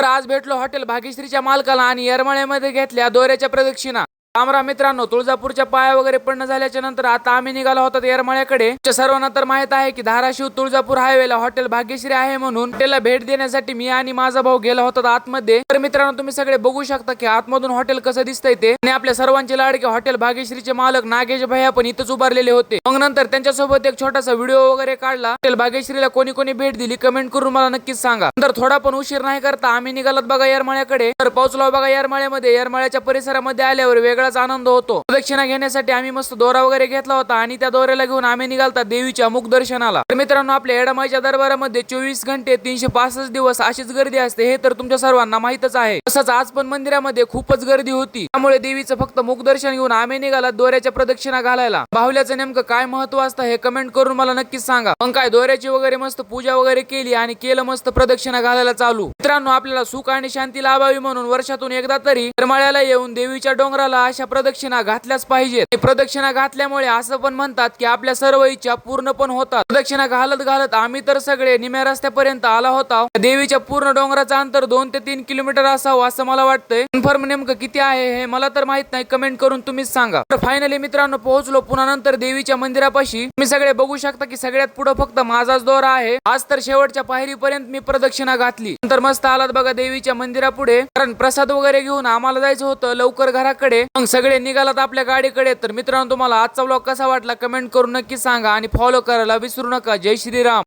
तर आज भेटलो हॉटेल भाग्यश्रीच्या मालकाला आणि येरमाळ्यामध्ये घेतल्या दोऱ्याच्या प्रदक्षिणा। रामराम मित्रांनो, तुळजापूरच्या पाया वगैरे पडणं झाल्याच्या नंतर आता आम्ही निघालो होतो येरमाळ्याकडे। सर्वांना तर माहित आहे की धाराशिव तुळजापूर हायवेला हॉटेल भाग्यश्री आहे, म्हणून हॉटेलला भेट देण्यासाठी मी आणि माझा भाऊ गेलो होतो आतमध्ये। तर मित्रांनो, तुम्ही सगळे बघू शकता की आतमधून हॉटेल कसं दिसतंय ते, आणि आपल्या सर्वांचे लाडके हॉटेल भाग्यश्रीचे मालक नागेश भैया पण इथंच उभारलेले होते। मग नंतर त्यांच्यासोबत एक छोटासा व्हिडिओ वगैरे काढला। हॉटेल भाग्यश्रीला कोणी कोणी भेट दिली कमेंट करून मला नक्कीच सांगा। नंतर थोडा पण उशीर नाही करता आम्ही निघालात बघा येरमाळ्याकडे। तर पोहोचलो बघा येरमाळ्यामध्ये। येरमाळ्याच्या परिसरामध्ये आल्यावर वेगळाच आनंद होतो। प्रदक्षिणा घेण्यासाठी आम्ही मस्त दोरा वगैरे घेतला होता आणि त्या दोऱ्याला घेऊन आम्ही निघालता देवीच्या मुख दर्शनाला। तर मित्रांनो, आपल्या येडामाईच्या दरबारामध्ये 24 घंटे 365 दिवस अशीच गर्दी असते, हे तर तुमच्या सर्वांना माहितच आहे। तसंच आज पण मंदिरामध्ये खूपच गर्दी होती, त्यामुळे देवीचं फक्त मुख दर्शन घेऊन आम्ही निघाला दोऱ्याच्या प्रदक्षिणा घालायला। बाहुल्याचं नेमकं काय महत्व असतं हे कमेंट करून मला नक्कीच सांगा। मग काय, दोऱ्याची वगैरे मस्त पूजा वगैरे केली आणि केलं मस्त प्रदक्षिणा घालायला चालू। मित्रांनो, आपल्याला सुख आणि शांती लाभावी म्हणून वर्षातून एकदा तरी येरमाळ्याला येऊन देवीच्या डोंगराला अशा प्रदक्षिणा घातल्याच पाहिजेत। प्रदक्षिणा घातल्यामुळे असं पण म्हणतात की आपल्या सर्व इच्छा पूर्ण पण होतात। प्रदक्षिणा घालत घालत आम्ही तर सगळे निम्या रस्त्यापर्यंत आला होता। देवीच्या पूर्ण डोंगराचं अंतर 2 ते 3 किलोमीटर असावं असं मला वाटतंय। कन्फर्म नेमकं किती आहे हे मला तर माहित नाही, कमेंट करून तुम्हीच सांगा। तर फायनली मित्रांनो पोहोचलो पुन्हा नंतर देवीच्या मंदिरापाशी। तुम्ही सगळे बघू शकता की सगळ्यात पुढे फक्त माझाच दोरा आहे। आज तर शेवटच्या पायरीपर्यंत मी प्रदक्षिणा घातली। नंतर मस्त आलात बघा देवीच्या मंदिरापुढे, कारण प्रसाद वगैरे घेऊन आम्हाला जायचं होतं लवकर घराकडे। मग सगळे निघालात आपल्या गाडीकडे। तर मित्रांनो, तुम्हाला आजचा व्लॉग कसा वाटला कमेंट करून नक्की सांगा आणि फॉलो करायला विसरू नका। जय श्रीराम।